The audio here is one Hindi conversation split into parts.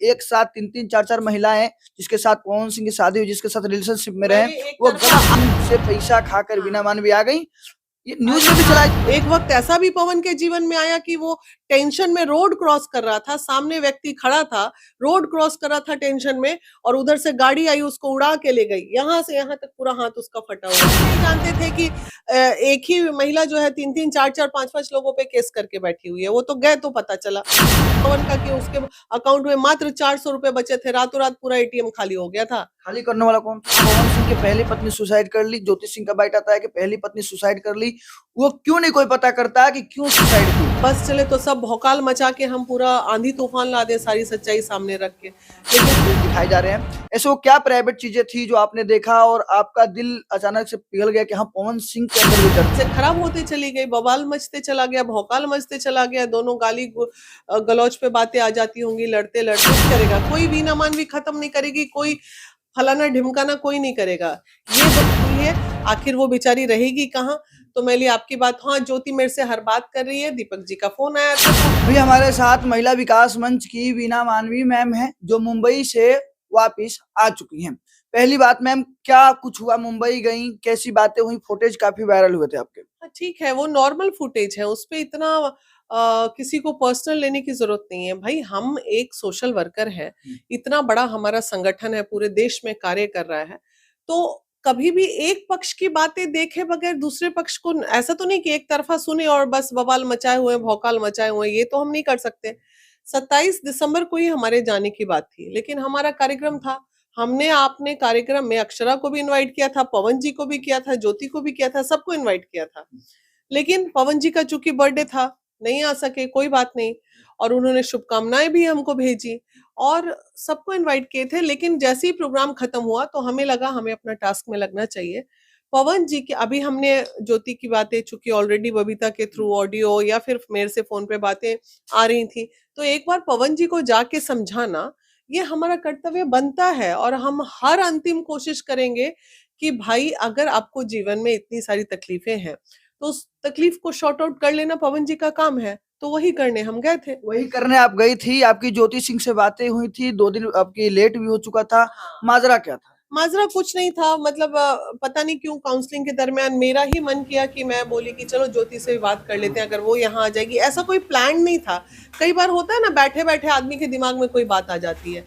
एक साथ 3-3 4-4 महिलाएं जिसके साथ पवन सिंह की शादी हुई, जिसके साथ रिलेशनशिप में रहे, वो गलत से पैसा खाकर बिना मानवी आ गई। ये न्यूज में भी चला। एक वक्त ऐसा भी पवन के जीवन में आया कि वो टेंशन में रोड क्रॉस कर रहा था, सामने व्यक्ति खड़ा था, रोड क्रॉस कर रहा था टेंशन में, और उधर से गाड़ी आई उसको उड़ा के ले गई, यहाँ से यहाँ तक पूरा हाथ उसका फटा हुआ। नहीं जानते थे कि एक ही महिला जो है 3-3 4-4 5-5 लोगों पे केस करके बैठी हुई है। वो तो गए तो पता चला पवन का कि उसके अकाउंट में मात्र 400 रुपए बचे थे, रातों रात पूरा एटीएम खाली हो गया था। खाली करने वाला कौन था? पवन सिंह की पहली पत्नी सुसाइड कर ली। ज्योति सिंह का बाइट आता है कि पहली पत्नी सुसाइड कर ली। वो क्यों नहीं कोई पता करता है कि क्यों सुसाइड की? बस चले तो सब भौकाल मचा के हम पूरा आंधी तूफान ला दे, सारी सच्चाई सामने रख के, लेकिन दिखाए जा रहे हैं। ऐसे वो क्या प्राइवेट चीजें थी जो आपने देखा और आपका दिल अचानक से पिघल गया कि हाँ, पवन सिंह के अंदर भी दर्द से खराब होते चली गई, बवाल मचते चला गया, भौकाल मचते चला गया, दोनों गाली गलौज पे बातें आ जाती होंगी, लड़ते लड़ते करेगा कोई वीना मानवी खत्म नहीं करेगी, कोई फलाना ढिमकाना कोई नहीं करेगा। ये है आखिर वो बेचारी रहेगी कहाँ? तो मैं ली आपकी बात, हाँ ज्योति मेरे से हर बात कर रही है, दीपक जी का फोन आया था। भी हमारे साथ महिला विकास मंच की वीना मानवी मैम है जो मुंबई से वापिस आ चुकी हैं। पहली बात मैम, क्या कुछ हुआ? मुंबई गई, कैसी बातें हुई? फुटेज काफी वायरल हुए थे आपके। ठीक है, वो नॉर्मल फुटेज है, उस पे इतना किसी को पर्सनल लेने की जरूरत नहीं है भाई। हम एक सोशल वर्कर है, इतना बड़ा हमारा संगठन है, पूरे देश में कार्य कर रहा है, तो कभी भी एक पक्ष की बातें देखे बगैर दूसरे पक्ष को, ऐसा तो नहीं कि एक तरफा सुने और बस बवाल मचाए हुए, भौकाल मचाए हुए, ये तो हम नहीं कर सकते। 27 दिसंबर को ही हमारे जाने की बात थी, लेकिन हमारा कार्यक्रम था, हमने आपने कार्यक्रम में अक्षरा को भी इनवाइट किया था, पवन जी को भी किया था, ज्योति को भी किया था, सबको इनवाइट किया था। लेकिन पवन जी का चूंकि बर्थडे था, नहीं आ सके, कोई बात नहीं, और उन्होंने शुभकामनाएं भी हमको भेजी और सबको इनवाइट किए थे। लेकिन जैसे ही प्रोग्राम खत्म हुआ तो हमें लगा हमें अपना टास्क में लगना चाहिए। पवन जी की अभी हमने ज्योति की बातें, चूंकि ऑलरेडी बबीता के थ्रू ऑडियो या फिर मेरे से फोन पे बातें आ रही थी, तो एक बार पवन जी को जाके समझाना ये हमारा कर्तव्य बनता है, और हम हर अंतिम कोशिश करेंगे कि भाई अगर आपको जीवन में इतनी सारी तकलीफें हैं तो उस तकलीफ को शॉर्ट आउट कर लेना पवन जी का काम है, तो वही करने हम गए थे। वही करने आप गई थी। आपकी ज्योति सिंह से बातें हुई थी, 2 दिन आपकी लेट भी हो चुका था। माजरा क्या था? माजरा कुछ नहीं था, मतलब पता नहीं क्यों काउंसलिंग के दरमियान मेरा ही मन किया कि मैं बोली कि चलो ज्योति से बात कर लेते हैं, अगर वो यहाँ आ जाएगी। ऐसा कोई प्लान नहीं था। कई बार होता है ना, बैठे बैठे आदमी के दिमाग में कोई बात आ जाती है,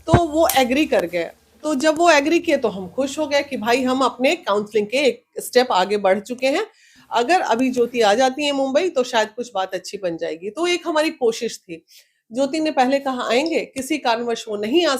तो वो एग्री कर गए। तो जब वो एग्री किए तो हम खुश हो गए कि भाई हम अपने काउंसलिंग के एक स्टेप आगे बढ़ चुके हैं। अगर अभी ज्योति आ जाती है मुंबई तो शायद कुछ बात अच्छी बन जाएगी, तो एक हमारी कोशिश थी। ज्योति ने पहले कहा आएंगे, किसी कारणवश वो नहीं आ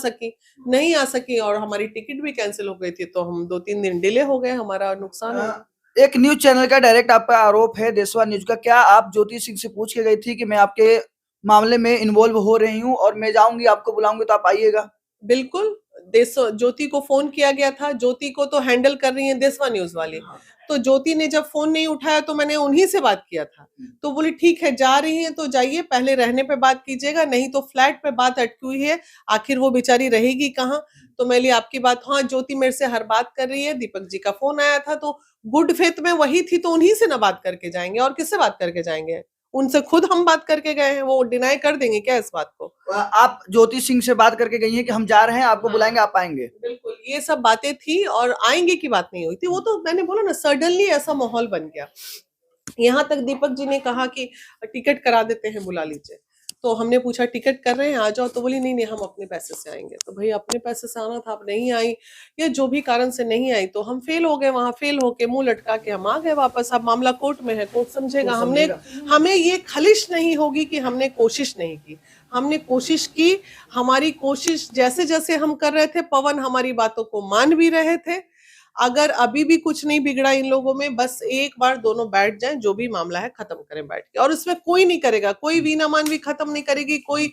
सकी और हमारी टिकट भी कैंसिल हो गई थी, तो हम 2-3 दिन डिले हो गए, हमारा नुकसान हो गया। एक न्यूज चैनल का डायरेक्ट आप पे आरोप है, देशवा न्यूज का। क्या आप ज्योति सिंह से पूछ के गई थी कि मैं आपके मामले में इन्वॉल्व हो रही हूँ और मैं जाऊंगी, आपको बुलाऊंगी तो आप आइएगा? बिल्कुल, ज्योति को फोन किया गया था। ज्योति को तो हैंडल कर रही है देशवा न्यूज वाली, तो ज्योति ने जब फोन नहीं उठाया तो मैंने उन्हीं से बात किया था। तो बोली ठीक है, जा रही हैं तो जाइए, पहले रहने पे बात कीजिएगा, नहीं तो फ्लैट पे बात अटकी हुई है, आखिर वो बेचारी रहेगी कहाँ? तो मैं ली आपकी बात, हाँ ज्योति मेरे से हर बात कर रही है, दीपक जी का फोन आया था, तो गुड फेथ में वही थी, तो उन्हीं से ना बात करके जाएंगे, और किससे बात करके जाएंगे? उनसे खुद हम बात करके गए हैं, वो डिनाई कर देंगे क्या इस बात को? आप ज्योति सिंह से बात करके गई हैं कि हम जा रहे हैं, आपको बुलाएंगे, आप आएंगे? बिल्कुल, ये सब बातें थी, और आएंगे की बात नहीं हुई थी। वो तो मैंने बोला ना, सडनली ऐसा माहौल बन गया। यहाँ तक दीपक जी ने कहा कि टिकट करा देते हैं, बुला लीजिए। तो हमने पूछा टिकट कर रहे हैं, आ जाओ। तो बोली नहीं नहीं, हम अपने पैसे से आएंगे। तो भाई अपने पैसे से आना था, आप नहीं आई, या जो भी कारण से नहीं आई, तो हम फेल हो गए। वहां फेल होके मुंह लटका के हम आ गए वापस। अब मामला कोर्ट में है, कोर्ट समझेगा। हमने, हमें ये खलिश नहीं होगी कि हमने कोशिश नहीं की, हमने कोशिश की। हमारी कोशिश जैसे जैसे हम कर रहे थे, पवन हमारी बातों को मान भी रहे थे। अगर अभी भी कुछ नहीं बिगड़ा इन लोगों में, बस एक बार दोनों बैठ जाएं, जो भी मामला है खत्म करें बैठ के, और इसमें कोई नहीं करेगा, कोई वीना मानवी खत्म नहीं करेगी, कोई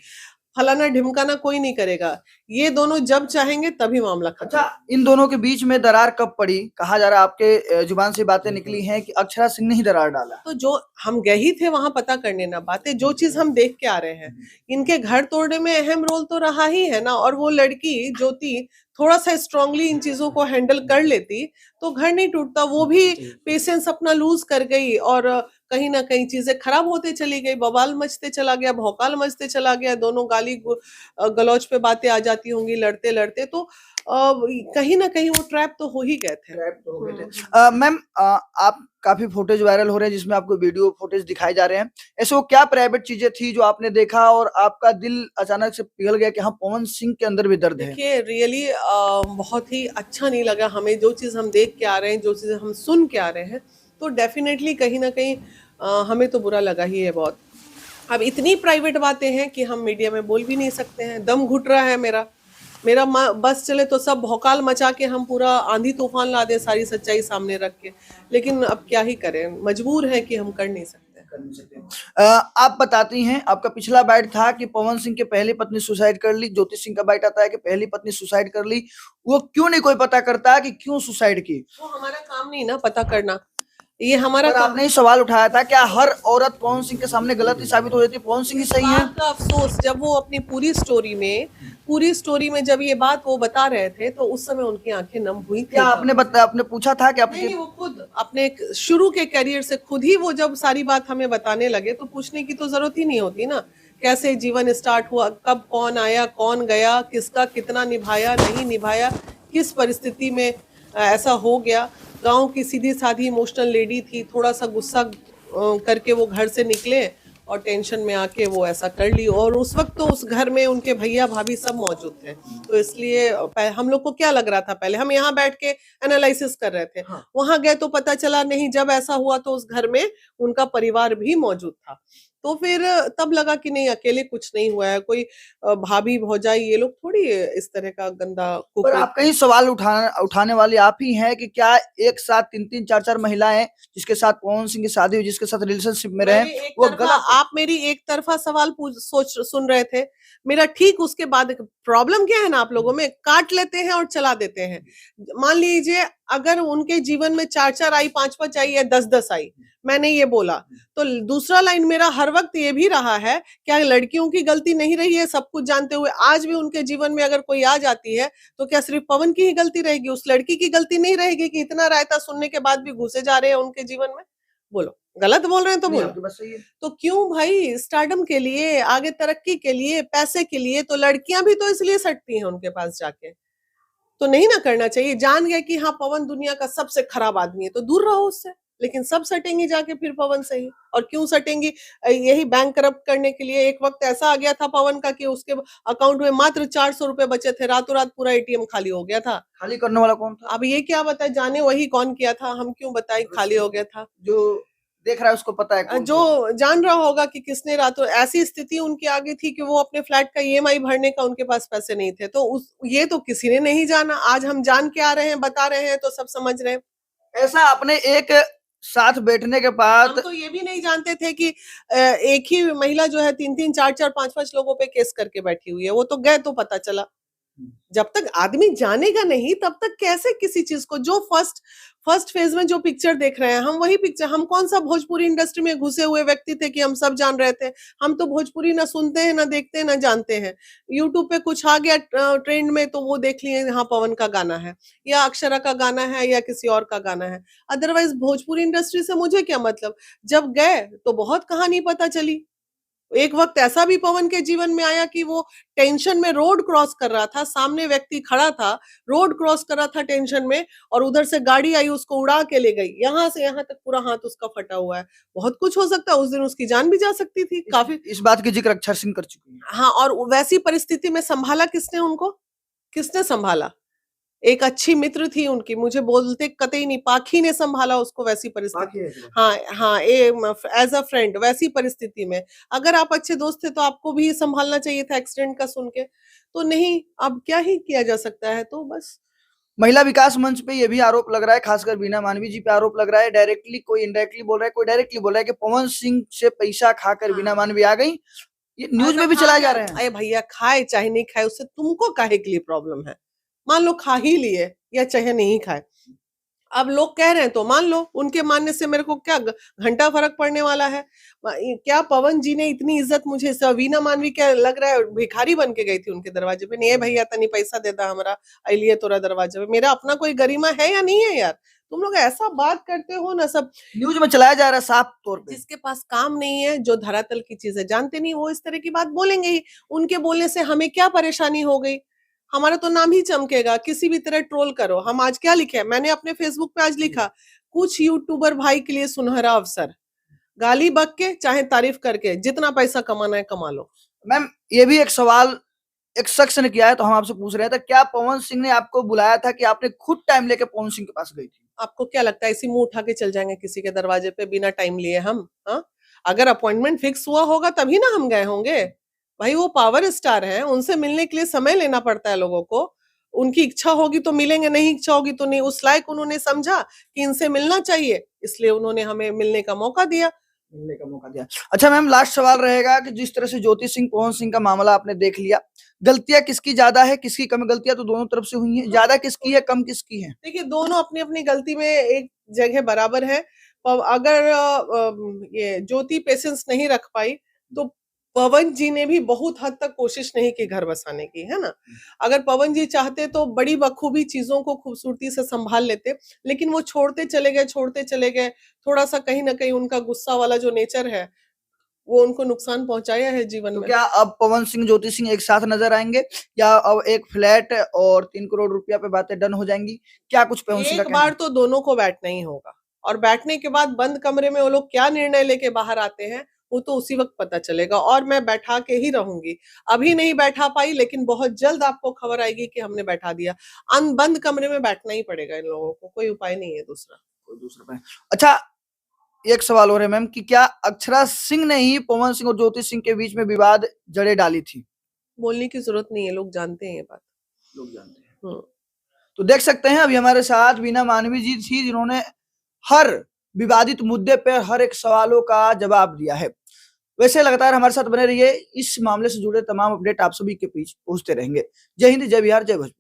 फलाना ढिमकाना कोई नहीं करेगा। ये दोनों जब चाहेंगे तभी मामला खत्म। अच्छा, इन दोनों के बीच में दरार कब पड़ी? कहा जा रहा है, आपके जुबान से बातें निकली हैं कि अक्षरा सिंह ने ही दरार डाला। तो जो हम गए ही थे वहां पता करने ना बातें, जो चीज हम देख के आ रहे हैं, इनके घर तोड़ने में अहम रोल तो रहा ही है ना। और वो लड़की ज्योति थोड़ा सा स्ट्रांगली इन चीजों को हैंडल कर लेती तो घर नहीं टूटता। वो भी पेशेंस अपना लूज कर गई और कहीं ना कहीं चीजें खराब होते चली गई, बवाल मचते चला गया, भौकाल मचते चला गया, दोनों गलौज पे बातें आ जाती होंगी लड़ते लड़ते, तो कहीं ना कहीं वो ट्रैप तो हो ही गए थे। मैम आप काफी फुटेज वायरल हो रहे हैं जिसमें आपको वीडियो फुटेज दिखाए जा रहे हैं, ऐसे वो क्या प्राइवेट चीजें थी जो आपने देखा और आपका दिल अचानक से पिघल गया कि हाँ पवन सिंह के अंदर भी दर्द है? देखिए रियली बहुत ही अच्छा नहीं लगा हमें, जो चीज़ हम देख के आ रहे हैं, जो चीज़ हम सुन के आ रहे हैं, तो डेफिनेटली कहीं ना कहीं हमें तो बुरा लगा ही है बहुत। अब इतनी प्राइवेट बातें हैं कि हम मीडिया में बोल भी नहीं सकते हैं, दम घुट रहा है मेरा मेरा बस चले तो सब भौकाल मचा के हम पूरा आंधी तूफान ला दें सारी सच्चाई सामने रख के, लेकिन अब क्या ही करें, मजबूर है कि हम कर नहीं सकते। आप बताती हैं, आपका पिछला बाइट था कि पवन सिंह की पहली पत्नी सुसाइड कर ली, ज्योति सिंह का बाइट आता है कि पहली पत्नी सुसाइड कर ली, वो क्यों नहीं कोई पता करता कि क्यों सुसाइड की? वो हमारा काम नहीं ना पता करना, ये हमारा पर आपने सवाल उठाया था क्या हर औरत पवन सिंह के सामने गलत ही साबित हो जाती है, पवन सिंह ही सही है? का अफसोस जब वो अपनी पूरी स्टोरी में जब ये बात वो बता रहे थे तो उस समय उनकी आंखें नम हुई थी। क्या आपने पूछा था कि नहीं, वो खुद अपने शुरू के करियर से खुद ही वो जब सारी बात हमें बताने लगे तो पूछने की तो जरूरत ही नहीं होती ना, कैसे जीवन स्टार्ट हुआ, कब कौन आया कौन गया, किसका कितना निभाया नहीं निभाया, किस परिस्थिति में ऐसा हो गया। गांव की सीधी साधी इमोशनल लेडी थी, थोड़ा सा गुस्सा करके वो घर से निकले और टेंशन में आके वो ऐसा कर ली, और उस वक्त तो उस घर में उनके भैया भाभी सब मौजूद थे, तो इसलिए हम लोग को क्या लग रहा था, पहले हम यहाँ बैठ के एनालिसिस कर रहे थे। हाँ। वहां गए तो पता चला नहीं, जब ऐसा हुआ तो उस घर में उनका परिवार भी मौजूद था, तो फिर तब लगा कि नहीं अकेले कुछ नहीं हुआ है, कोई भाभी भौजाई ये लोग थोड़ी इस तरह का गंदा पर आप कहीं सवाल उठाने वाली आप ही हैं कि क्या एक साथ 3-3 4-4 महिलाएं जिसके साथ पवन सिंह की शादी हुई, जिसके साथ रिलेशनशिप में रहे, वो गलत? आप मेरी एक तरफा सवाल सुन रहे थे मेरा, ठीक उसके बाद प्रॉब्लम क्या है ना, आप लोगों में काट लेते हैं और चला देते हैं। मान लीजिए अगर उनके जीवन में 4-4 आई, 5-5 आई या 10-10 आई, मैंने ये बोला, तो दूसरा लाइन मेरा हर वक्त ये भी रहा है, क्या लड़कियों की गलती नहीं रही है सब कुछ जानते हुए, आज भी उनके जीवन में अगर कोई आ जाती है तो क्या सिर्फ पवन की ही गलती रहेगी, उस लड़की की गलती नहीं रहेगी कि इतना रायता सुनने के बाद भी घुसे जा रहे हैं उनके जीवन में? बोलो, गलत बोल रहे हैं तो बोलो। तो क्यों भाई, स्टारडम के लिए, आगे तरक्की के लिए, पैसे के लिए, तो लड़कियां भी तो इसलिए सटती हैं उनके पास जाके, तो नहीं ना करना चाहिए। जान गए कि हाँ पवन दुनिया का सबसे खराब आदमी है तो दूर रहो उससे, लेकिन सब सटेंगी जाके फिर पवन से ही, और क्यों सटेंगी, यही बैंक करप्ट करने के लिए। एक वक्त ऐसा आ गया था पवन का कि उसके अकाउंट में मात्र 400 रुपए बचे थे, रातों रात पूरा एटीएम खाली हो गया था। खाली करने वाला कौन था? अब ये क्या बताए, जाने वही कौन किया था, हम क्यों बताए खाली हो गया था, जो देख रहा है उसको पता है, जो जान रहा होगा कि किसने रातों, ऐसी स्थिति उनकी आगे थी कि वो अपने फ्लैट का ईएमआई भरने का उनके पास पैसे नहीं थे, तो ये तो किसी ने नहीं जाना, आज हम जान के आ रहे हैं, बता रहे हैं तो सब समझ रहे हैं। ऐसा आपने एक साथ बैठने के बाद, हम तो ये भी नहीं जानते थे कि एक ही महिला जो है 3-3 4-4 5-5 लोगों पे केस करके बैठी हुई है, वो तो गए तो पता चला। जब तक आदमी जानेगा नहीं तब तक कैसे किसी चीज को, जो फर्स्ट फेज में जो पिक्चर देख रहे हैं हम वही पिक्चर, हम कौन सा भोजपुरी इंडस्ट्री में घुसे हुए व्यक्ति थे कि हम सब जान रहे थे, हम तो भोजपुरी ना सुनते हैं ना देखते हैं ना जानते हैं, यूट्यूब पे कुछ आ गया ट्रेंड में तो वो देख लिए यहाँ पवन का गाना है या अक्षरा का गाना है या किसी और का गाना है, अदरवाइज भोजपुरी इंडस्ट्री से मुझे क्या मतलब। जब गए तो बहुत कहानी पता चली, एक वक्त ऐसा भी पवन के जीवन में आया कि वो टेंशन में रोड क्रॉस कर रहा था, सामने व्यक्ति खड़ा था, रोड क्रॉस कर रहा था टेंशन में, और उधर से गाड़ी आई उसको उड़ा के ले गई, यहाँ से यहाँ तक पूरा हाथ उसका फटा हुआ है। बहुत कुछ हो सकता है, उस दिन उसकी जान भी जा सकती थी। काफी इस बात की जिक्र अक्षर सिंह कर चुकी है। हाँ, और वैसी परिस्थिति में संभाला किसने उनको, किसने संभाला? एक अच्छी मित्र थी उनकी, मुझे बोलते कतई नहीं, पाखी ने संभाला उसको वैसी परिस्थिति। हाँ हाँ, एज अ फ्रेंड वैसी परिस्थिति में अगर आप अच्छे दोस्त थे तो आपको भी संभालना चाहिए था एक्सीडेंट का सुन के, तो नहीं, अब क्या ही किया जा सकता है। तो बस महिला विकास मंच पे ये भी आरोप लग रहा है, खासकर बीना मानवी जी पे आरोप लग रहा है, डायरेक्टली कोई इनडायरेक्टली बोल रहा है, कोई डायरेक्टली बोल रहा है कि पवन सिंह से पैसा खाकर बीना मानवी आ गई, ये न्यूज में भी चलाए जा रहे हैं। अरे भैया, खाए चाहे नहीं खाए उससे तुमको काहे के लिए प्रॉब्लम है, मान लो खा ही लिए या चाहे नहीं खाए, अब लोग कह रहे हैं तो मान लो, उनके मानने से मेरे को क्या घंटा फर्क पड़ने वाला है। क्या पवन जी ने इतनी इज्जत मुझे, वीना मानवी क्या लग रहा है भिखारी बन के गई थी उनके दरवाजे पे? नहीं भैया तनी पैसा देता हमरा अलिए तोरा दरवाजे पे, मेरा अपना कोई गरिमा है या नहीं है यार? तुम लोग ऐसा बात करते हो ना, सब न्यूज में चलाया जा रहा है साफ तौर पे। जिसके पास काम नहीं है, जो धरातल की चीजें जानते नहीं, वो इस तरह की बात बोलेंगे ही। उनके बोलने से हमें क्या परेशानी हो गई? हमारा तो नाम ही चमकेगा, किसी भी तरह ट्रोल करो। हम आज क्या लिखे, मैंने अपने फेसबुक पे आज लिखा, कुछ यूट्यूबर भाई के लिए सुनहरा अवसर, गाली बक के चाहे तारीफ करके, जितना पैसा कमाना है कमा लो। मैम ये भी एक सवाल एक शख्स ने किया है, तो हम आपसे पूछ रहे थे, क्या पवन सिंह ने आपको बुलाया था कि आपने खुद टाइम लेके पवन सिंह के पास गई थी? आपको क्या लगता है इसी मुंह उठा के चल जाएंगे किसी के दरवाजे पे बिना टाइम लिए हम? हाँ, अगर अपॉइंटमेंट फिक्स हुआ होगा तभी ना हम गए होंगे। भाई वो पावर स्टार है, उनसे मिलने के लिए समय लेना पड़ता है लोगों को। उनकी इच्छा होगी तो मिलेंगे, नहीं इच्छा होगी तो नहीं। उस लायक उन्होंने समझा कि इनसे मिलना चाहिए, इसलिए उन्होंने हमें मिलने का मौका दिया। अच्छा मैम, लास्ट सवाल रहेगा कि जिस तरह से ज्योति सिंह पवन सिंह का मामला आपने देख लिया, गलतियां किसकी ज्यादा है, किसकी कम? गलतियां तो दोनों तरफ से हुई हैं, ज्यादा किसकी है, कम किसकी है? देखिए दोनों अपनी अपनी गलती में एक जगह बराबर है। अगर ये ज्योति पेशेंस नहीं रख पाई तो पवन जी ने भी बहुत हद तक कोशिश नहीं की घर बसाने की, है ना। अगर पवन जी चाहते तो बड़ी बखूबी चीजों को खूबसूरती से संभाल लेते, लेकिन वो छोड़ते चले गए। थोड़ा सा कहीं ना कहीं उनका गुस्सा वाला जो नेचर है वो उनको नुकसान पहुंचाया है जीवन तो में। क्या अब पवन सिंह ज्योति सिंह एक साथ नजर आएंगे, या अब एक फ्लैट और 3 करोड़ रुपया पे बातें डन हो जाएंगी? क्या कुछ पवन सिंह एक बार तो दोनों को बैठना ही होगा, और बैठने के बाद बंद कमरे में वो लोग क्या निर्णय लेके बाहर आते हैं वो तो उसी वक्त पता चलेगा। और मैं बैठा के ही रहूंगी, अभी नहीं बैठा पाई लेकिन बहुत जल्द आपको खबर आएगी कि हमने बैठा दिया। बंद कमरे में बैठना ही पड़ेगा इन लोगों को, कोई उपाय नहीं है दूसरा। अच्छा एक सवाल हो रहा है मैम कि क्या अक्षरा सिंह ने ही पवन सिंह और ज्योति सिंह के बीच में विवाद जड़ें डाली थी? बोलने की जरूरत नहीं है, लोग जानते हैं ये बात, लोग जानते हैं। तो देख सकते हैं अभी हमारे साथ वीना मानवी जी थी, जिन्होंने हर विवादित मुद्दे पर हर एक सवालों का जवाब दिया है। वैसे लगातार हमारे साथ बने रहिए, इस मामले से जुड़े तमाम अपडेट आप सभी के बीच पहुंचते रहेंगे। जय हिंद, जय बिहार, जय भोजपुरी।